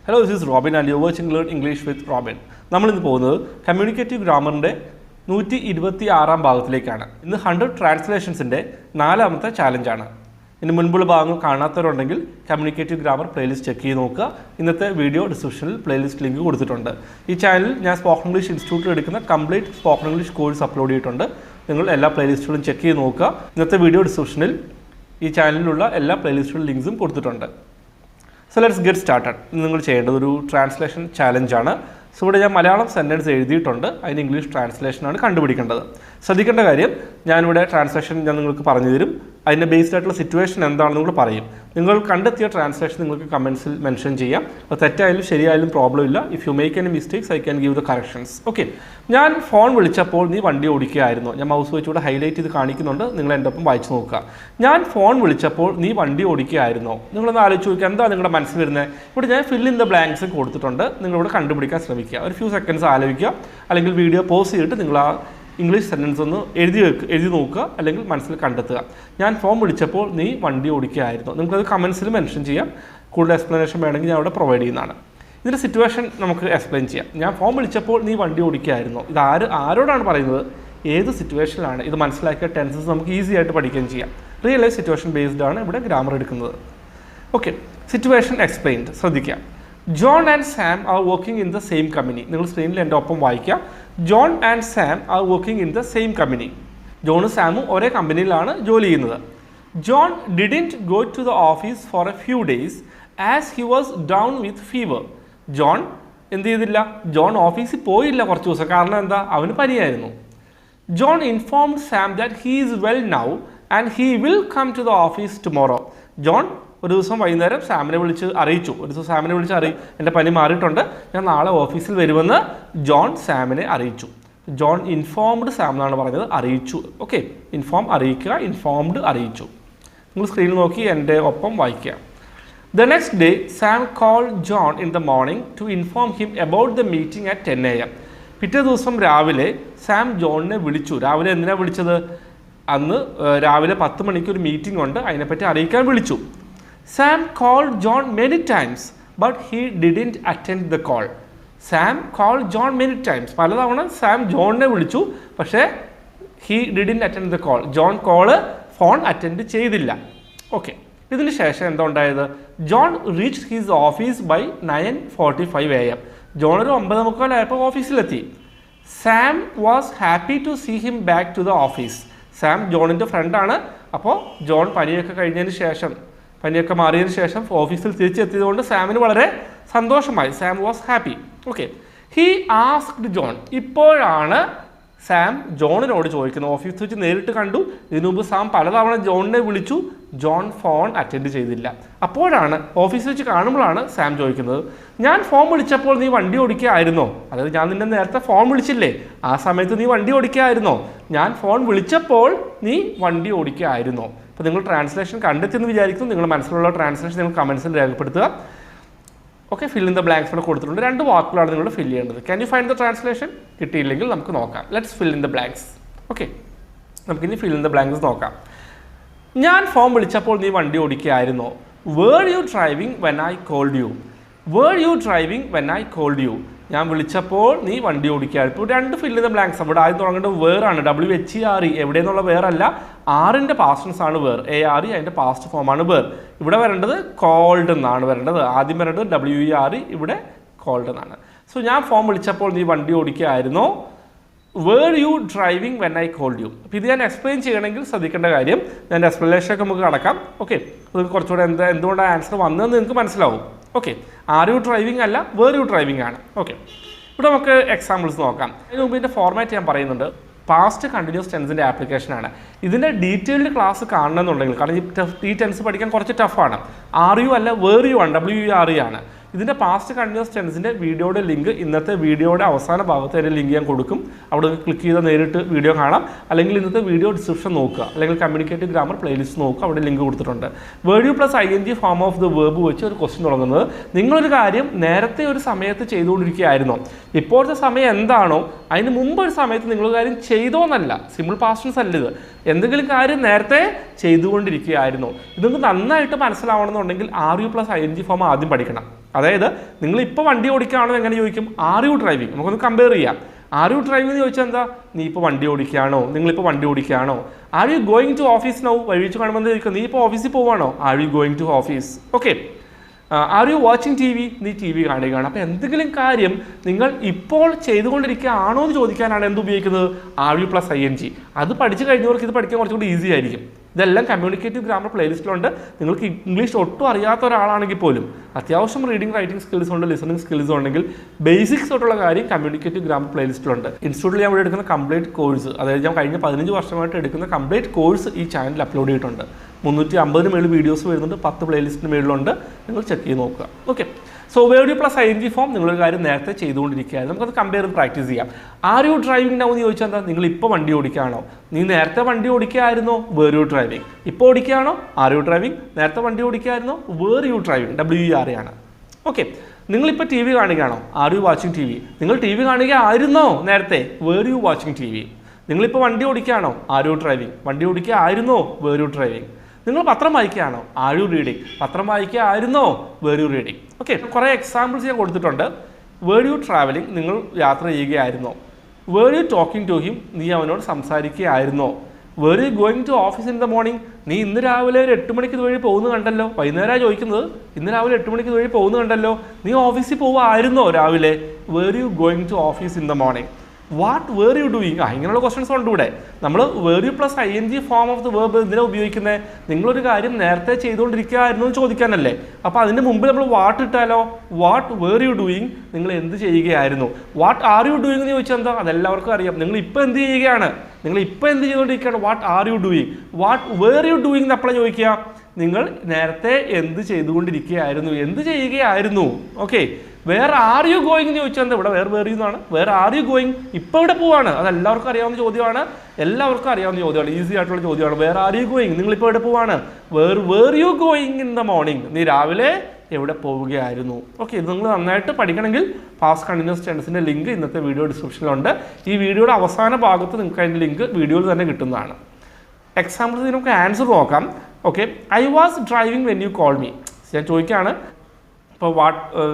Hello, this is Robin and you're watching Learn English with Robin. നമ്മൾ ഇന്ന് പോകുന്നത് communicative ഗ്രാമറിൻ്റെ 126 ഭാഗത്തിലേക്കാണ്. ഇന്ന് 100 ട്രാൻസ്ലേഷൻസിൻ്റെ 4ാമത്തെ ചാലഞ്ചാണ്. ഇനി മുൻപുള്ള ഭാഗങ്ങൾ കാണാത്തവരുണ്ടെങ്കിൽ കമ്മ്യൂണിക്കേറ്റീവ് ഗ്രാമർ പ്ലേലിസ്റ്റ് ചെക്ക് ചെയ്ത് നോക്കുക. ഇന്നത്തെ വീഡിയോ ഡിസ്ക്രിപ്ഷനിൽ പ്ലേലിസ്റ്റ് ലിങ്ക് കൊടുത്തിട്ടുണ്ട്. ഈ ചാനലിൽ ഞാൻ സ്പോക്കൺ ഇംഗ്ലീഷ് ഇൻസ്റ്റിറ്റ്യൂട്ടിൽ എടുക്കുന്ന complete spoken English course upload ചെയ്തിട്ടുണ്ട്. നിങ്ങൾ എല്ലാ പ്ലേലിസ്റ്റുകളും ചെക്ക് ചെയ്ത് നോക്കുക. ഇന്നത്തെ വീഡിയോ ഡിസ്ക്രിപ്ഷനിൽ ഈ ചാനലിലുള്ള എല്ലാ പ്ലേലിസ്റ്റുകളുടെ ലിങ്ക്സും കൊടുത്തിട്ടുണ്ട്. So let's get started. നിങ്ങൾ ചെയ്യേണ്ടത് ഒരു ട്രാൻസ്ലേഷൻ ചാലഞ്ചാണ്. സോ ഇവിടെ ഞാൻ മലയാളം സെൻറ്റൻസ് എഴുതിയിട്ടുണ്ട്, അതിന് ഇംഗ്ലീഷ് ട്രാൻസ്ലേഷനാണ് കണ്ടുപിടിക്കേണ്ടത്. ശ്രദ്ധിക്കേണ്ട കാര്യം, ഞാനിവിടെ ട്രാൻസ്ലേഷൻ ഞാൻ നിങ്ങൾക്ക് പറഞ്ഞു തരും. അതിൻ്റെ ബേസ്ഡ് ആയിട്ടുള്ള സിറ്റുവേഷൻ എന്താണെന്ന് നിങ്ങൾ പറയും. നിങ്ങൾ കണ്ടെത്തിയ ട്രാൻസ്ലേഷൻ നിങ്ങൾക്ക് കമൻസിൽ മെൻഷൻ ചെയ്യാം. അത് തെറ്റായാലും ശരിയായാലും പ്രോബ്ലം ഇല്ല. If you make any mistakes I can give the corrections. Okay, ഞാൻ ഫോൺ വിളിച്ചപ്പോൾ നീ വണ്ടി ഓടിക്കുകയായിരുന്നു. ഞാൻ മൗസ് വെച്ചുകൂടെ ഹൈലൈറ്റ് ചെയ്ത് കാണിക്കുന്നുണ്ട്, നിങ്ങൾ എൻ്റെ ഒപ്പം വായിച്ചു നോക്കുക. ഞാൻ ഫോൺ വിളിച്ചപ്പോൾ നീ വണ്ടി ഓടിക്കുകയായിരുന്നോ? നിങ്ങളൊന്ന് ആലോചിച്ച് നോക്കുക, എന്താ നിങ്ങളുടെ മനസ്സിൽ വരുന്നത്? ഇവിടെ ഞാൻ ഫിൽ ഇൻ ദ ബ്ലാങ്ക്സ് കൊടുത്തിട്ടുണ്ട്. നിങ്ങളിവിടെ കണ്ടുപിടിക്കാൻ ശ്രമിക്കുക. ഒരു ഫ്യൂ സെക്കൻഡ്സ് ആലോചിക്കുക, അല്ലെങ്കിൽ വീഡിയോ പോസ് ചെയ്തിട്ട് നിങ്ങൾ ആ ഇംഗ്ലീഷ് സെൻറ്റൻസ് ഒന്ന് എഴുതി നോക്കുക, അല്ലെങ്കിൽ മനസ്സിൽ കണ്ടെത്തുക. ഞാൻ ഫോൺ വിളിച്ചപ്പോൾ നീ വണ്ടി ഓടിക്കുകയായിരുന്നു. നിങ്ങൾക്കത് കമൻസിൽ മെൻഷൻ ചെയ്യാം. കൂടുതൽ എക്സ്പ്ലനേഷൻ വേണമെങ്കിൽ ഞാൻ അവിടെ പ്രൊവൈഡ് ചെയ്യുന്നതാണ്. ഇതിൻ്റെ സിറ്റുവേഷൻ നമുക്ക് എക്സ്പ്ലെയിൻ ചെയ്യാം. ഞാൻ ഫോൺ വിളിച്ചപ്പോൾ നീ വണ്ടി ഓടിക്കുകയായിരുന്നു. ഇത് ആരോടാണ് പറയുന്നത്? ഏത് സിറ്റുവേഷനിലാണ്? ഇത് മനസ്സിലാക്കിയ ടെൻസസ് നമുക്ക് ഈസി ആയിട്ട് പഠിക്കുകയും ചെയ്യാം. റിയൽ ലൈഫ് സിറ്റുവേഷൻ ബേസ്ഡ് ആണ് ഇവിടെ ഗ്രാമർ എടുക്കുന്നത്. Okay, situation explained. ശ്രദ്ധിക്കാം. John and Sam are working in the same company. നിങ്ങൾ സ്ക്രീനിൽ എൻ്റെ ഒപ്പം വായിക്കാം. John and Sam are working in the same company. ജോണും സാമും ഒരേ കമ്പനിയിലാണ് ജോലി ചെയ്യുന്നത്. John didn't go to the office for a few days as he was down with fever. John എന്ത് ചെയ്തില്ല? ജോൺ ഓഫീസിൽ പോയില്ല കുറച്ച് ദിവസം. കാരണം എന്താ? അവന് പനിയായിരുന്നു. John informed Sam that he is well now and he will come to the office tomorrow. John ഒരു ദിവസം വൈകുന്നേരം സാമിനെ വിളിച്ച് അറിയിച്ചു. എൻ്റെ പനി മാറിയിട്ടുണ്ട്, ഞാൻ നാളെ ഓഫീസിൽ വരുമെന്ന് ജോൺ സാമിനെ അറിയിച്ചു. ജോൺ ഇൻഫോംഡ് സാം എന്നാണ് പറഞ്ഞത്, അറിയിച്ചു. ഓക്കെ, ഇൻഫോം അറിയിക്കുക, ഇൻഫോംഡ് അറിയിച്ചു. നിങ്ങൾ സ്ക്രീനിൽ നോക്കി എൻ്റെ ഒപ്പം വായിക്കുക. The next day Sam called John in the morning to inform him about the meeting at 10 AM. പിറ്റേ ദിവസം രാവിലെ സാം ജോണിനെ വിളിച്ചു. രാവിലെ എന്തിനാണ് വിളിച്ചത്? അന്ന് രാവിലെ 10 മണിക്ക് ഒരു മീറ്റിംഗ് ഉണ്ട്, അതിനെപ്പറ്റി അറിയിക്കാൻ വിളിച്ചു. Sam called John many times, but he didn't attend the call. Sam called John many times. പലതവണ സാം ജോണിനെ വിളിച്ചു, പക്ഷേ he didn't attend the call. John phone attend ചെയ്തില്ല. ഓക്കെ, ഇതിന് ശേഷം എന്താ ഉണ്ടായത്? John reach his office by 9:45 AM. John ഒരു 9:45 ഓഫീസിലെത്തി. Sam was happy to see him back to the office. Sam ജോണിൻ്റെ ഫ്രണ്ടാണ്. അപ്പോൾ ജോൺ പനിയൊക്കെ മാറിയതിന് ശേഷം ഓഫീസിൽ തിരിച്ചെത്തിയതുകൊണ്ട് സാമിന് വളരെ സന്തോഷമായി. Sam was happy. Okay, he asked John. ഇപ്പോഴാണ് സാം ജോണിനോട് ചോദിക്കുന്നത്. ഓഫീസിൽ വെച്ച് നേരിട്ട് കണ്ടു. ഇതിനു മുമ്പ് സാം പലതവണ ജോണിനെ വിളിച്ചു, ജോൺ ഫോൺ അറ്റൻഡ് ചെയ്തില്ല. അപ്പോഴാണ് ഓഫീസിൽ വെച്ച് കാണുമ്പോഴാണ് സാം ചോദിക്കുന്നത്, ഞാൻ ഫോൺ വിളിച്ചപ്പോൾ നീ വണ്ടി ഓടിക്കുകയായിരുന്നോ? അതായത് ഞാൻ നിന്നെ നേരത്തെ ഫോൺ വിളിച്ചില്ലേ, ആ സമയത്ത് നീ വണ്ടി ഓടിക്കുകയായിരുന്നോ? ഞാൻ ഫോൺ വിളിച്ചപ്പോൾ നീ വണ്ടി ഓടിക്കുകയായിരുന്നോ? അപ്പോൾ നിങ്ങൾ ട്രാൻസ്ലേഷൻ കണ്ടെത്തിയെന്ന് വിചാരിക്കുന്നു. നിങ്ങളുടെ മനസ്സിലുള്ള ട്രാൻസ്ലേഷൻ നിങ്ങൾ കമൻസിൽ രേഖപ്പെടുത്തുക. Okay, fill in the blanks ഇവിടെ കൊടുത്തിട്ടുണ്ട്. 2 വാക്കുകളാണ് നിങ്ങൾ ഫിൽ ചെയ്യേണ്ടത്. Can you find the translation? കിട്ടിയില്ലെങ്കിൽ നമുക്ക് നോക്കാം. Let's fill in the blanks. Okay, നമുക്കിനി ഫിൽ ഇൻ ദ ബ്ലാങ്ക്സ് നോക്കാം. ഞാൻ ഫോൺ വിളിച്ചപ്പോൾ നീ വണ്ടി ഓടിക്കുകയായിരുന്നോ? Were you driving when I called you. Were you driving when I called you. ഞാൻ വിളിച്ചപ്പോൾ നീ വണ്ടി ഓടിക്കുകയായിരുന്നു. ഇപ്പോൾ 2 ഫിൽ ഇൻ ദ ബ്ലാങ്ക്സ്. അവിടെ ആദ്യം തുടങ്ങേണ്ടത് വേറാണ്. WHERE. എവിടെയെന്നുള്ള വേറല്ല, ആറിൻ്റെ പാസ്റ്റൻസ് ആണ് വേർ. ARE അതിൻ്റെ പാസ്റ്റ് ഫോമാണ് വേർ. ഇവിടെ വരേണ്ടത് കോൾഡ് എന്നാണ് വരേണ്ടത്. ആദ്യം വരേണ്ടത് WERE, ഇവിടെ കോൾഡ് എന്നാണ്. സോ ഞാൻ ഫോൺ വിളിച്ചപ്പോൾ നീ വണ്ടി ഓടിക്കുകയായിരുന്നോ? Were you driving when I called you. അപ്പോൾ ഇത് ഞാൻ എക്സ്പ്ലെയിൻ ചെയ്യണമെങ്കിൽ ശ്രദ്ധിക്കേണ്ട കാര്യം, ഞാൻ എക്സ്പ്ലനേഷനൊക്കെ നമുക്ക് കടക്കാം. ഓക്കെ, അത് കുറച്ചുകൂടെ എന്തുകൊണ്ടാണ് ആൻസർ വന്നതെന്ന് നിങ്ങൾക്ക് മനസ്സിലാവും. ഓക്കെ, ആർ യു ഡ്രൈവിംഗ് അല്ല, വേർ യു ഡ്രൈവിംഗ് ആണ്. ഓക്കെ, ഇവിടെ നമുക്ക് എക്സാമ്പിൾസ് നോക്കാം. അതിന് മുമ്പ് ഇതിൻ്റെ ഫോർമാറ്റ് ഞാൻ പറയുന്നുണ്ട്. പാസ്റ്റ് കണ്ടിന്യൂസ് ടെൻസിൻ്റെ ആപ്ലിക്കേഷനാണ്. ഇതിൻ്റെ ഡീറ്റെയിൽഡ് ക്ലാസ് കാണണമെന്നുണ്ടെങ്കിൽ, കാരണം ഈ ടെൻസ് പഠിക്കാൻ കുറച്ച് ടഫാണ്. ആർ യു അല്ല, വേർ യു ആണ്, WERE ആണ്. ഇതിൻ്റെ പാസ്റ്റ് കണ്ടിന്യൂസ് ടെൻസിൻ്റെ വീഡിയോയുടെ ലിങ്ക് ഇന്നത്തെ വീഡിയോയുടെ അവസാന ഭാഗത്ത് അതിൻ്റെ ലിങ്ക് ഞാൻ കൊടുക്കും. അവിടെ ക്ലിക്ക് ചെയ്താൽ നേരിട്ട് വീഡിയോ കാണാം. അല്ലെങ്കിൽ ഇന്നത്തെ വീഡിയോ ഡിസ്ക്രിപ്ഷൻ നോക്കുക, അല്ലെങ്കിൽ കമ്മ്യൂണിക്കേറ്റീവ് ഗ്രാമർ പ്ലേലിസ്റ്റ് നോക്കുക, അവിടെ ലിങ്ക് കൊടുത്തിട്ടുണ്ട്. Word you plus ING form of the verb വെച്ച് ഒരു ക്വസ്റ്റ്യൻ തുടങ്ങുന്നത്, നിങ്ങളൊരു കാര്യം നേരത്തെ ഒരു സമയത്ത് ചെയ്തുകൊണ്ടിരിക്കുകയായിരുന്നോ? ഇപ്പോഴത്തെ സമയം എന്താണോ അതിന് മുമ്പ് ഒരു സമയത്ത് നിങ്ങളൊരു കാര്യം ചെയ്തോന്നല്ല, സിമ്പിൾ പാസ്റ്റ് ടെൻസ് അല്ല ഇത്. എന്തെങ്കിലും കാര്യം നേരത്തെ ചെയ്തുകൊണ്ടിരിക്കുകയായിരുന്നോ? ഇതൊക്കെ നന്നായിട്ട് മനസ്സിലാവണമെന്നുണ്ടെങ്കിൽ RU പ്ലസ് ING ഫോം ആദ്യം പഠിക്കണം. അതായത് നിങ്ങളിപ്പോൾ വണ്ടി ഓടിക്കുകയാണോ എങ്ങനെ ചോദിക്കും, ആർ യു ഡ്രൈവിംഗ്, നമുക്കൊന്ന് കമ്പയർ ചെയ്യാം. ആർ യു ഡ്രൈവിംഗ് എന്ന് ചോദിച്ചാൽ എന്താ, നീ ഇപ്പോൾ വണ്ടി ഓടിക്കുകയാണോ, നിങ്ങളിപ്പോൾ വണ്ടി ഓടിക്കുകയാണോ. Are you going to office now, വഴിച്ച് കാണുമ്പോൾ ചോദിക്കും നീ ഇപ്പോൾ ഓഫീസിൽ പോവാണോ, are you going to office. Okay. Are you watching T V, നീ ടി വി കാണുകയാണ്. അപ്പോൾ എന്തെങ്കിലും കാര്യം നിങ്ങൾ ഇപ്പോൾ ചെയ്തുകൊണ്ടിരിക്കുകയാണോ എന്ന് ചോദിക്കാനാണ് എന്ത് ഉപയോഗിക്കുന്നത്, ആർ യു പ്ലസ് ING. അത് പഠിച്ചു കഴിഞ്ഞവർക്ക് ഇത് പഠിക്കാൻ കുറച്ചുകൂടി ഈസി ആയിരിക്കും. ഇതെല്ലാം കമ്മ്യൂണിക്കേറ്റീവ് ഗ്രാമർ പ്ലേലിസ്റ്റിലുണ്ട്. നിങ്ങൾക്ക് ഇംഗ്ലീഷ് ഒട്ടും അറിയാത്ത ഒരാളാണെങ്കിൽ പോലും അത്യാവശ്യം റീഡിംഗ് റൈറ്റിംഗ് സ്കിൽസ് ഉണ്ട്, ലിസണിംഗ് സ്കിൽസ് ഉണ്ടെങ്കിൽ ബേസിക്സ് തൊട്ടുള്ള കാര്യം കമ്മ്യൂണിക്കേറ്റീവ് ഗ്രാമർ പ്ലേലിസ്റ്റിലുണ്ട്. ഇൻസ്റ്റിറ്റ്യൂട്ടിൽ ഞാൻ ഇവിടെ എടുക്കുന്ന കംപ്ലീറ്റ് കോഴ്സ്, അതായത് ഞാൻ കഴിഞ്ഞ 15 വർഷമായിട്ട് എടുക്കുന്ന കംപ്ലീറ്റ് കോഴ്സ് ഈ ചാനലിൽ അപ്ലോഡ് ചെയ്തിട്ടുണ്ട്. 350 മേളിൽ വീഡിയോസ് വരുന്നുണ്ട്, 10 പ്ലേലിസ്റ്റിന് മേളിലുണ്ട്. നിങ്ങൾ ചെക്ക് ചെയ്ത് നോക്കുക. Okay. So word you plus ING form നിങ്ങളൊരു കാര്യം നേരത്തെ ചെയ്തുകൊണ്ടിരിക്കുകയായിരുന്നു. നമുക്കത് കമ്പയർ ചെയ്ത് പ്രാക്ടീസ് ചെയ്യാം. ആർ യു ഡ്രൈവിംഗ് നൗ എന്ന് ചോദിച്ചാൽ എന്താ, നിങ്ങൾ ഇപ്പോൾ വണ്ടി ഓടിക്കുകയാണോ, നീ നേരത്തെ വണ്ടി ഓടിക്കുകയായിരുന്നോ, വേർ യു ഡ്രൈവിംഗ്. ഇപ്പോൾ ഓടിക്കുകയാണോ, ആർ യു ഡ്രൈവിംഗ്. നേരത്തെ വണ്ടി ഓടിക്കുകയായിരുന്നോ, വേർ യു ഡ്രൈവിംഗ്, WER ആണ്. ഓക്കെ. നിങ്ങളിപ്പോൾ TV കാണുകയാണോ, ആർ യു വാച്ചിങ് TV. നിങ്ങൾ TV കാണുകയായിരുന്നോ നേരത്തെ, വേർ യു വാച്ചിങ് TV. നിങ്ങളിപ്പോൾ വണ്ടി ഓടിക്കുകയാണോ, ആർ യു ഡ്രൈവിംഗ്. വണ്ടി ഓടിക്കുകയായിരുന്നോ, വേർ യു ഡ്രൈവിംഗ്. നിങ്ങൾ പത്രം വായിക്കുകയാണോ, ആർ യു റീഡിംഗ്. പത്രം വായിക്കുകയായിരുന്നോ, വേർ യു റീഡിംഗ്. ഓക്കെ. കുറേ എക്സാമ്പിൾസ് ഞാൻ കൊടുത്തിട്ടുണ്ട്. വേർ യു ട്രാവലിംഗ്, നിങ്ങൾ യാത്ര ചെയ്യുകയായിരുന്നോ. Were you talking to him, നീ അവനോട് സംസാരിക്കുകയായിരുന്നോ. Were you going to office in the morning, നീ ഇന്ന് രാവിലെ ഒരു 8 മണിക്ക് ഇതുവഴി പോകുന്നത് കണ്ടല്ലോ. വൈകുന്നേരമാണ് ചോദിക്കുന്നത്, ഇന്ന് രാവിലെ 8 മണിക്ക് ഇതുവഴി പോകുന്നത് കണ്ടല്ലോ, നീ ഓഫീസിൽ പോവുമായിരുന്നോ രാവിലെ. Were you going to office in the morning. What were you doing, ഇങ്ങനെയുള്ള ക്വസ്റ്റൻസ് ഉണ്ട് ഇവിടെ. നമ്മൾ were you plus ING form of the verb എന്തിനാണ് ഉപയോഗിക്കുന്നത്, നിങ്ങളൊരു കാര്യം നേരത്തെ ചെയ്തുകൊണ്ടിരിക്കുകയായിരുന്നു എന്ന് ചോദിക്കാനല്ലേ. അപ്പോൾ അതിൻ്റെ മുമ്പ് നമ്മൾ വാട്ട് ഇട്ടാലോ, വാട്ട് വേർ യു ഡൂയിങ്, നിങ്ങൾ എന്ത് ചെയ്യുകയായിരുന്നു. വാട്ട് ആർ യു ഡൂയിങ് എന്ന് ചോദിച്ചാൽ എന്താ, അതെല്ലാവർക്കും അറിയാം. നിങ്ങൾ ഇപ്പോൾ എന്ത് ചെയ്യുകയാണ്, നിങ്ങൾ ഇപ്പോൾ എന്ത് ചെയ്തുകൊണ്ടിരിക്കുകയാണ്, what are you doing. What were you doing എന്ന് എപ്പോഴാണ് ചോദിക്കുക, നിങ്ങൾ നേരത്തെ എന്ത് ചെയ്തുകൊണ്ടിരിക്കുകയായിരുന്നു, എന്ത് ചെയ്യുകയായിരുന്നു. Okay. Where are you going എന്ന് ചോദിച്ചാൽ എന്താ, ഇവിടെ വേർ യു എന്നാണ്. വേർ ആർ യു ഗോയിങ്, ഇപ്പോൾ ഇവിടെ പോവാണ്. അത് എല്ലാവർക്കും അറിയാവുന്ന ചോദ്യമാണ്, എല്ലാവർക്കും അറിയാവുന്ന ചോദ്യമാണ്, ഈസി ആയിട്ടുള്ള ചോദ്യമാണ്. വേർ ആർ യു ഗോയിങ്, നിങ്ങളിപ്പോൾ ഇവിടെ പോവാണ്. Were you going in the morning, നീ രാവിലെ എവിടെ പോവുകയായിരുന്നു. ഓക്കെ. ഇത് നിങ്ങൾ നന്നായിട്ട് പഠിക്കണമെങ്കിൽ പാസ്റ്റ് കണ്ടിന്യൂസ് ടെൻസിൻ്റെ ലിങ്ക് ഇന്നത്തെ വീഡിയോ ഡിസ്ക്രിപ്ഷനിലുണ്ട്. ഈ വീഡിയോയുടെ അവസാന ഭാഗത്ത് നിങ്ങൾക്ക് അതിൻ്റെ ലിങ്ക് വീഡിയോയിൽ തന്നെ കിട്ടുന്നതാണ്. എക്സാമ്പിൾസ് നമുക്ക് ആൻസർ നോക്കാം. Okay. I was driving when you call me. ഞാൻ ചോദിക്കുകയാണ്, ഇപ്പോൾ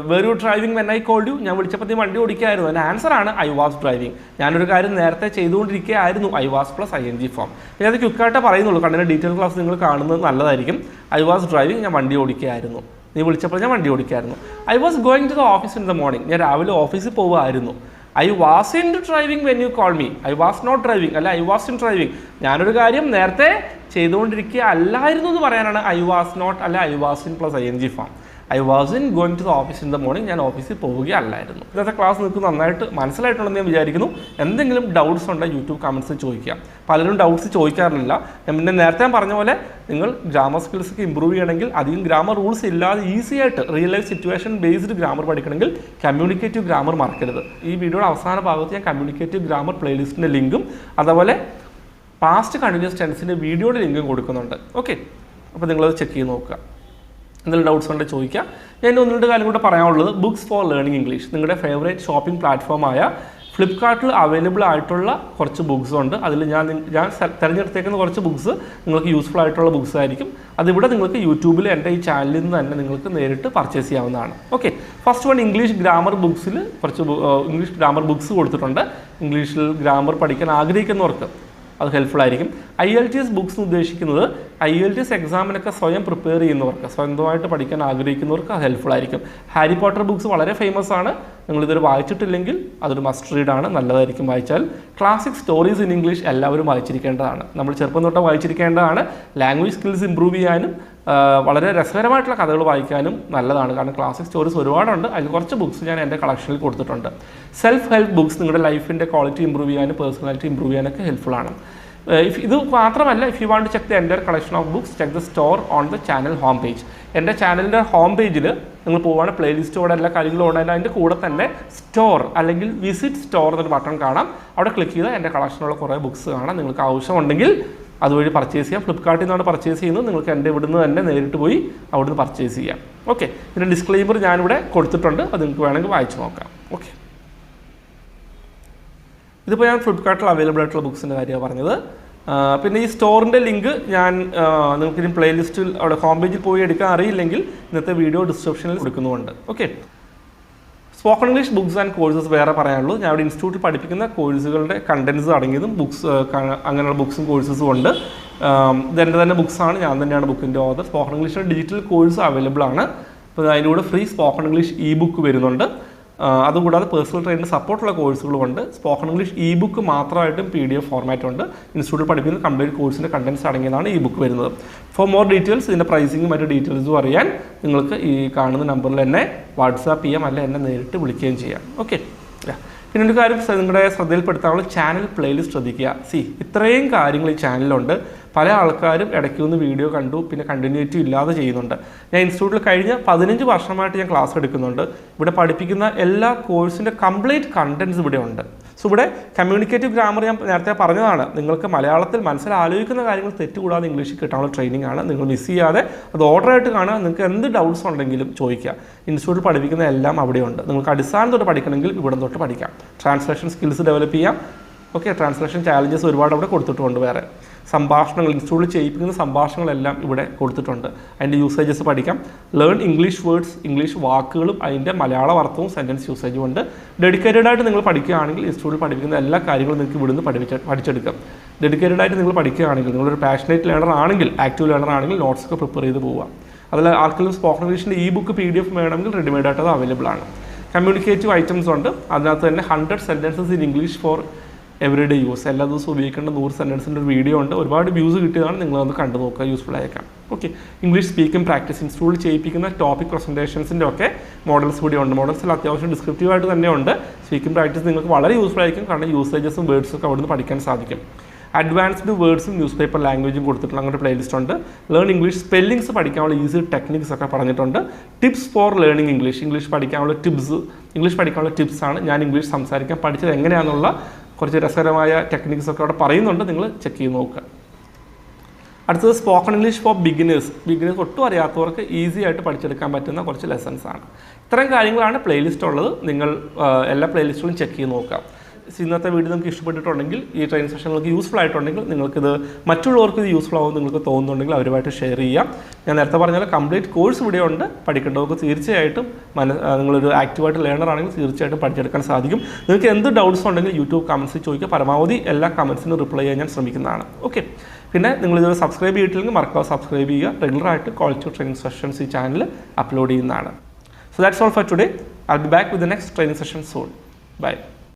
were you driving when I called you, ഞാൻ വിളിച്ചപ്പോൾ നീ വണ്ടി ഓടിക്കുകയായിരുന്നു. അതിൻ്റെ ആൻസറാണ് ഐ വാസ് ഡ്രൈവിംഗ്. ഞാനൊരു കാര്യം നേരത്തെ ചെയ്തുകൊണ്ടിരിക്കുകയായിരുന്നു, I was plus ING form. പിന്നെ അത് ക്വിക്കായിട്ടേ പറയുന്നുള്ളൂ, കണ്ടിൻ്റെ ഡീറ്റെയിൽ ക്ലാസ് നിങ്ങൾ കാണുന്നത് നല്ലതായിരിക്കും. ഐ വാസ് ഡ്രൈവിംഗ്, ഞാൻ വണ്ടി ഓടിക്കുകയായിരുന്നു. നീ വിളിച്ചപ്പോൾ ഞാൻ വണ്ടി ഓടിക്കുകയായിരുന്നു. I was going to the office in the morning, ഞാൻ രാവിലെ ഓഫീസിൽ പോകുമായിരുന്നു. I was in driving when you call me, I was not driving, അല്ല ഐ വാസ് ഇൻ ഡ്രൈവിംഗ്. ഞാനൊരു കാര്യം നേരത്തെ ചെയ്തുകൊണ്ടിരിക്കുക അല്ലായിരുന്നു എന്ന് പറയാനാണ് ഐ വാസ് നോട്ട്, അല്ല I was in plus ING form. I was in going to the office in the morning, ഞാൻ ഓഫീസിൽ പോവുകയല്ലായിരുന്നു. ഇന്നത്തെ ക്ലാസ് നിങ്ങൾക്ക് നന്നായിട്ട് മനസ്സിലായിട്ടുണ്ടെന്ന് ഞാൻ വിചാരിക്കുന്നു. എന്തെങ്കിലും ഡൗട്ട്സ് ഉണ്ടെങ്കിൽ യൂട്യൂബ് കമൻറ്റ്സ് ചോദിക്കാം. പലരും ഡൗട്ട്സ് ചോദിക്കാറില്ല. പിന്നെ നേരത്തെ ഞാൻ പറഞ്ഞ പോലെ നിങ്ങൾ ഗ്രാമർ സ്കിൽസ് ഒക്കെ ഇമ്പ്രൂവ് ചെയ്യണമെങ്കിൽ അധികം ഗ്രാമർ റൂൾസ് ഇല്ലാതെ ഈസി ആയിട്ട് real life situation based grammar പഠിക്കണമെങ്കിൽ കമ്മ്യൂണിക്കേറ്റീവ് ഗ്രാമർ മറക്കരുത്. ഈ വീഡിയോയുടെ അവസാന ഭാഗത്ത് ഞാൻ കമ്മ്യൂണിക്കേറ്റീവ് ഗ്രാമർ പ്ലേലിസ്റ്റിൻ്റെ ലിങ്കും അതുപോലെ പാസ്റ്റ് കണ്ടിന്യൂസ് ടെൻസിൻ്റെ വീഡിയോയുടെ ലിങ്കും കൊടുക്കുന്നുണ്ട്. ഓക്കെ. അപ്പോൾ നിങ്ങളത് ചെക്ക് ചെയ്ത് നോക്കുക. എന്തെങ്കിലും ഡൗട്ട്സ് ഉണ്ടെങ്കിൽ ചോദിക്കാം. ഞാൻ 1-2 കാര്യം കൂടെ പറയാനുള്ളത്, ബുക്സ് ഫോർ ലേണിംഗ് ഇംഗ്ലീഷ്, നിങ്ങളുടെ ഫേവറേറ്റ് ഷോപ്പിംഗ് പ്ലാറ്റ്ഫോമായ ഫ്ലിപ്കാർട്ടിൽ അവൈലബിൾ ആയിട്ടുള്ള കുറച്ച് ബുക്സ് ഉണ്ട്. അതിൽ ഞാൻ തിരഞ്ഞെടുത്തേക്കുന്ന കുറച്ച് ബുക്സ് നിങ്ങൾക്ക് യൂസ്ഫുൾ ആയിട്ടുള്ള ബുക്സ് ആയിരിക്കും. അതിവിടെ നിങ്ങൾക്ക് യൂട്യൂബിൽ എൻ്റെ ഈ ചാനലിൽ നിന്ന് തന്നെ നിങ്ങൾക്ക് നേരിട്ട് പർച്ചേസ് ചെയ്യാവുന്നതാണ്. Okay. First one English grammar ബുക്സിൽ കുറച്ച് ഇംഗ്ലീഷ് ഗ്രാമർ ബുക്സ് കൊടുത്തിട്ടുണ്ട്. ഇംഗ്ലീഷിൽ ഗ്രാമർ പഠിക്കാൻ ആഗ്രഹിക്കുന്നവർക്ക് അത് ഹെൽപ്ഫുൾ ആയിരിക്കും. IELTS ബുക്സ് ഉദ്ദേശിക്കുന്നത് IELTS എക്സാമിനൊക്കെ സ്വയം പ്രിപ്പയർ ചെയ്യുന്നവർക്ക്, സ്വന്തമായിട്ട് പഠിക്കാൻ ആഗ്രഹിക്കുന്നവർക്ക് അത് ഹെൽപ്ഫുൾ ആയിരിക്കും. ഹാരി പോട്ടർ ബുക്സ് വളരെ ഫേമസ് ആണ്. നിങ്ങളിതൊരു വായിച്ചിട്ടില്ലെങ്കിൽ അതൊരു മസ്റ്റ് റീഡാണ്, നല്ലതായിരിക്കും വായിച്ചാൽ. ക്ലാസിക് സ്റ്റോറീസ് ഇൻ ഇംഗ്ലീഷ് എല്ലാവരും വായിച്ചിരിക്കേണ്ടതാണ്, നമ്മൾ ചെറുപ്പം തൊട്ട് വായിച്ചിരിക്കേണ്ടതാണ്. ലാംഗ്വേജ് സ്കിൽസ് ഇമ്പ്രൂവ് ചെയ്യാനും വളരെ രസകരമായിട്ടുള്ള കഥകൾ വായിക്കാനും നല്ലതാണ്. കാരണം ക്ലാസിക് സ്റ്റോറീസ് ഒരുപാടുണ്ട്. അതിൽ കുറച്ച് ബുക്സ് ഞാൻ എൻ്റെ കളക്ഷനിൽ കൊടുത്തിട്ടുണ്ട്. സെൽഫ് ഹെൽപ്പ് ബുക്സ് നിങ്ങളുടെ ലൈഫിൻ്റെ ക്വാളിറ്റി ഇമ്പ്രൂവ് ചെയ്യാനും പേഴ്സണാലിറ്റി ഇമ്പ്രൂവ് ചെയ്യാനൊക്കെ ഹെൽപ്ഫുൾ ആണ്. ഇത് മാത്രമല്ല, if you want to check the entire collection of books, check the store on the channel home page. എൻ്റെ ചാനലിൻ്റെ ഹോം പേജിൽ നിങ്ങൾ പോവുകയാണ്, പ്ലേലിസ്റ്റോടെ എല്ലാ കാര്യങ്ങളും ഉണ്ടെങ്കിൽ അതിൻ്റെ കൂടെ തന്നെ സ്റ്റോർ അല്ലെങ്കിൽ വിസിറ്റ് സ്റ്റോർ എന്നൊരു ബട്ടൺ കാണാം. അവിടെ ക്ലിക്ക് ചെയ്താൽ എൻ്റെ കളക്ഷനുള്ള കുറേ ബുക്സ് കാണാം. നിങ്ങൾക്ക് ആവശ്യമുണ്ടെങ്കിൽ അതുവഴി പർച്ചേസ് ചെയ്യാം. ഫ്ലിപ്കാർട്ടിൽ നിന്നാണ് പർച്ചേസ് ചെയ്യുന്നത്. നിങ്ങൾക്ക് എൻ്റെ ഇവിടുന്ന് തന്നെ നേരിട്ട് പോയി അവിടുന്ന് പർച്ചേസ് ചെയ്യാം. ഓക്കെ. ഇതിൻ്റെ ഡിസ്ക്ലെയിമർ ഞാനിവിടെ കൊടുത്തിട്ടുണ്ട്, അത് നിങ്ങൾക്ക് വേണമെങ്കിൽ വായിച്ച് നോക്കാം. ഓക്കെ. ഇതിപ്പോൾ ഞാൻ ഫ്ലിപ്കാർട്ടിൽ അവൈലബിൾ ആയിട്ടുള്ള ബുക്സിൻ്റെ കാര്യമാണ് പറഞ്ഞത്. പിന്നെ ഈ സ്റ്റോറിൻ്റെ ലിങ്ക് ഞാൻ നിങ്ങൾക്ക് ഇനി പ്ലേലിസ്റ്റിൽ അവിടെ ഹോം പേജിൽ പോയി എടുക്കാൻ അറിയില്ലെങ്കിൽ ഇന്നത്തെ വീഡിയോ ഡിസ്ക്രിപ്ഷനിൽ കൊടുക്കുന്നുണ്ട്. Okay, spoken English books and courses വേറെ പറയാനുള്ളൂ. ഞാൻ അവിടെ ഇൻസ്റ്റിറ്റ്യൂട്ടിൽ പഠിപ്പിക്കുന്ന കോഴ്സുകളുടെ കണ്ടൻസ് അടങ്ങിയതും ബുക്സ് അങ്ങനെയുള്ള ബുക്സും കോഴ്സസും ഉണ്ട്. ഇതെൻ്റെ തന്നെ ബുക്സാണ്, ഞാൻ തന്നെയാണ് ബുക്കിൻ്റെ ഓതർ. സ്പോക്കൺ ഇംഗ്ലീഷിൻ്റെ ഡിജിറ്റൽ കോഴ്സ് അവൈലബിൾ ആണ്. അപ്പോൾ അതിൻ്റെ കൂടെ free spoken English e book വരുന്നുണ്ട്. അതുകൂടാതെ പേഴ്സണൽ ട്രെയിനിൻ്റെ സപ്പോർട്ടുള്ള കോഴ്സുകളുമുണ്ട്. സ്പോക്കൺ ഇംഗ്ലീഷ് ഇ ബുക്ക് മാത്രമായിട്ടും PDF ഫോർമാറ്റ് ഉണ്ട്. ഇൻസ്റ്റിറ്റ്യൂട്ടിൽ പഠിക്കുന്ന കംപ്ലീറ്റ് കോഴ്സിൻ്റെ കണ്ടൻസ് അടങ്ങിയതാണ് ഈ ബുക്ക് വരുന്നത്. ഫോർ മോർ ഡീറ്റെയിൽസ്, ഇതിൻ്റെ പ്രൈസിങ്ങും മറ്റു ഡീറ്റെയിൽസും അറിയാൻ നിങ്ങൾക്ക് ഈ കാണുന്ന നമ്പറിൽ എന്നെ വാട്സാപ്പ് ചെയ്യാം, അല്ല എന്നെ നേരിട്ട് വിളിക്കുകയും ചെയ്യാം. ഓക്കെ, പിന്നെ ഒരു കാര്യം നിങ്ങളുടെ ശ്രദ്ധയിൽപ്പെടുത്താനുള്ള ചാനൽ പ്ലേലിസ്റ്റ് ശ്രദ്ധിക്കുക. ഇത്രയും കാര്യങ്ങൾ ഈ ചാനലിലുണ്ട്. പല ആൾക്കാരും ഇടയ്ക്ക് നിന്ന് വീഡിയോ കണ്ടു പിന്നെ കണ്ടിന്യൂറ്റി ഇല്ലാതെ ചെയ്യുന്നുണ്ട്. ഞാൻ ഇൻസ്റ്റിറ്റ്യൂട്ടിൽ കഴിഞ്ഞ 15 വർഷമായിട്ട് ഞാൻ ക്ലാസ് എടുക്കുന്നുണ്ട്. ഇവിടെ പഠിപ്പിക്കുന്ന എല്ലാ കോഴ്സിൻ്റെ കംപ്ലീറ്റ് കണ്ടൻസ് ഇവിടെ ഉണ്ട്. സോ ഇവിടെ കമ്മ്യൂണിക്കേറ്റീവ് ഗ്രാമർ ഞാൻ നേരത്തെ പറഞ്ഞതാണ്. നിങ്ങൾക്ക് മലയാളത്തിൽ മനസ്സിലാലോചിക്കുന്ന കാര്യങ്ങൾ തെറ്റുകൂടാതെ ഇംഗ്ലീഷിൽ കിട്ടാനുള്ള ട്രെയിനിങ് ആണ്. നിങ്ങൾ മിസ് ചെയ്യാതെ അത് ഓർഡറായിട്ട് കാണുക. നിങ്ങൾക്ക് എന്ത് ഡൗട്ട്സ് ഉണ്ടെങ്കിലും ചോദിക്കുക. ഇൻസ്റ്റിറ്റ്യൂട്ടിൽ പഠിപ്പിക്കുന്ന എല്ലാം അവിടെയുണ്ട്. നിങ്ങൾക്ക് അടിസ്ഥാനം തൊട്ട് പഠിക്കണമെങ്കിൽ ഇവിടെ തൊട്ട് പഠിക്കാം. ട്രാൻസ്ലേഷൻ സ്കിൽസ് ഡെവലപ്പ് ചെയ്യാം. ഓക്കെ, ട്രാൻസ്ലേഷൻ ചാലഞ്ചസ് ഒരുപാട് അവിടെ കൊടുത്തിട്ടുണ്ട്. വേറെ സംഭാഷണങ്ങൾ ഇൻസ്റ്റിറ്റ്യൂട്ടിൽ ചെയ്യിപ്പിക്കുന്ന സംഭാഷണങ്ങളെല്ലാം ഇവിടെ കൊടുത്തിട്ടുണ്ട്. അതിൻ്റെ യൂസേജസ് പഠിക്കാം. ലേൺ ഇംഗ്ലീഷ് വേർഡ്സ്, ഇംഗ്ലീഷ് വാക്കുകളും അതിൻ്റെ മലയാള അർത്ഥവും സെൻറ്റൻസ് യൂസേജും ഉണ്ട്. ഡെഡിക്കേറ്റഡ് ആയിട്ട് നിങ്ങൾ പഠിക്കുകയാണെങ്കിൽ ഇൻസ്റ്റിറ്റ്യൂട്ടിൽ പഠിപ്പിക്കുന്ന എല്ലാ കാര്യങ്ങളും നിങ്ങൾക്ക് ഇവിടുന്ന് പഠിച്ചെടുക്കാം. ഡെഡിക്കേറ്റഡ് ആയിട്ട് നിങ്ങൾ പഠിക്കുകയാണെങ്കിൽ, നിങ്ങളൊരു പാഷനേറ്റ് ലേണർ ആണെങ്കിൽ, ആക്റ്റീവ് ലേണർ ആണെങ്കിൽ നോട്ട്സൊക്കെ പ്രിപ്പയർ ചെയ്ത് പോവുക. അതിൽ ആർക്കെങ്കിലും സ്പോക്കൺ ഇംഗ്ലീഷിൻ്റെ ഈ ബുക്ക് PDF വേണമെങ്കിൽ റെഡിമെയ്ഡ് ആയിട്ട് അത് അവൈലബിൾ ആണ്. കമ്മ്യൂണിക്കേറ്റീവ് ഐറ്റംസ് ഉണ്ട്. അതിനകത്ത് തന്നെ 100 sentences in English for everyday use, എല്ലാ ദിവസവും ഉപയോഗിക്കേണ്ട 100 സെൻറ്റൻസിൻ്റെ ഒരു വീഡിയോ ഉണ്ട്. ഒരുപാട് വ്യൂസ് കിട്ടിയതാണ്. നിങ്ങളതൊന്ന് കണ്ടു നോക്കുക, യൂസ്ഫുൾ ആയേക്കാം. ഓക്കെ, ഇംഗ്ലീഷ് സ്പീക്കിംഗ് പ്രാക്ടീസ് ഇൻസ്റ്റിറ്റ്യൂട്ടിൽ ചെയ്യിപ്പിക്കുന്ന ടോപ്പിക് പ്രസൻറ്റേഷൻസിൻ്റെ ഒക്കെ മോഡൽസ് കൂടി ഉണ്ട്. മോഡൽസിൽ അത്യാവശ്യം ഡിസ്ക്രിപ്റ്റീവായിട്ട് തന്നെ ഉണ്ട്. സ്പീക്കിംഗ് പ്രാക്ടീസ് നിങ്ങൾക്ക് വളരെ യൂസ്ഫുൾ ആയിരിക്കും. കാരണം യൂസേജസും വേർഡ്സും ഒക്കെ അവിടുന്ന് പഠിക്കാൻ സാധിക്കും. അഡ്വാൻസ്ഡ് വേർഡ്സും ന്യൂസ് പേപ്പർ ലാംഗ്വേജും കൊടുത്തിട്ടുള്ള അങ്ങനെ പ്ലേലിസ്റ്റ് ഉണ്ട്. ലേൺ ഇംഗ്ലീഷ് സ്പെല്ലിങ്സ് പഠിക്കാനുള്ള ഈസി ടെക്നിക്സ് ഒക്കെ പറഞ്ഞിട്ടുണ്ട്. Tips for learning English, English പഠിക്കാനുള്ള ഇംഗ്ലീഷ് പഠിക്കാനുള്ള ടിപ്സാണ്. ഞാൻ ഇംഗ്ലീഷ് സംസാരിക്കാൻ പഠിച്ചത് എങ്ങനെയാണെന്നുള്ള കുറച്ച് രസകരമായ ടെക്നിക്സ് ഒക്കെ അവിടെ പറയുന്നുണ്ട്. നിങ്ങൾ ചെക്ക് ചെയ്ത് നോക്കുക. അടുത്തത് സ്പോക്കൺ ഇംഗ്ലീഷ് ഫോർ ബിഗിനേഴ്സ് ഒട്ടും അറിയാത്തവർക്ക് ഈസി ആയിട്ട് പഠിച്ചെടുക്കാൻ പറ്റുന്ന കുറച്ച് ലെസൺസ് ആണ്. ഇത്തരം കാര്യങ്ങളാണ് പ്ലേലിസ്റ്റ് ഉള്ളത്. നിങ്ങൾ എല്ലാ പ്ലേലിസ്റ്റുകളും ചെക്ക് ചെയ്ത് നോക്കുക. ഇന്നത്തെ വീഡിയോ നിങ്ങൾക്ക് ഇഷ്ടപ്പെട്ടിട്ടുണ്ടെങ്കിൽ, ഈ ട്രെയിനിങ് സെഷൻ നിങ്ങൾക്ക് യൂസ്ഫുൾ ആയിട്ടുണ്ടെങ്കിൽ, നിങ്ങൾക്കിത് മറ്റുള്ളവർക്ക് ഇത് യൂസ്ഫുൾ ആവും നിങ്ങൾക്ക് തോന്നുന്നുണ്ടെങ്കിൽ അവരുമായിട്ട് ഷെയർ ചെയ്യാം. ഞാൻ നേരത്തെ പറഞ്ഞാൽ കംപ്ലീറ്റ് കോഴ്സ് ഇവിടെ ഉണ്ട്. പഠിക്കേണ്ടവർക്ക് തീർച്ചയായിട്ടും നിങ്ങളൊരു ആക്റ്റീവായിട്ട് ലേണർ ആണെങ്കിൽ തീർച്ചയായിട്ടും പഠിച്ചെടുക്കാൻ സാധിക്കും. നിങ്ങൾക്ക് എന്ത് ഡൗട്ട്സ് ഉണ്ടെങ്കിൽ യൂട്യൂബ് കമൻസിൽ ചോദിക്കുക. പരമാവധി എല്ലാ കമൻസിനും റിപ്ലൈ ചെയ്യാൻ ഞാൻ ശ്രമിക്കുന്നതാണ്. ഓക്കെ, പിന്നെ നിങ്ങളിത് സബ്സ്ക്രൈബ് ചെയ്തിട്ടില്ലെങ്കിൽ മറക്കാതെ സബ്സ്ക്രൈബ് ചെയ്യുക. റെഗുലറായിട്ട് ക്വാളിറ്റി ട്രെയിനിങ് സെഷൻസ് ഈ ചാനൽ അപ്ലോഡ് ചെയ്യുന്നതാണ്. So that's all for today. I'll be back with the next training session soon. Bye.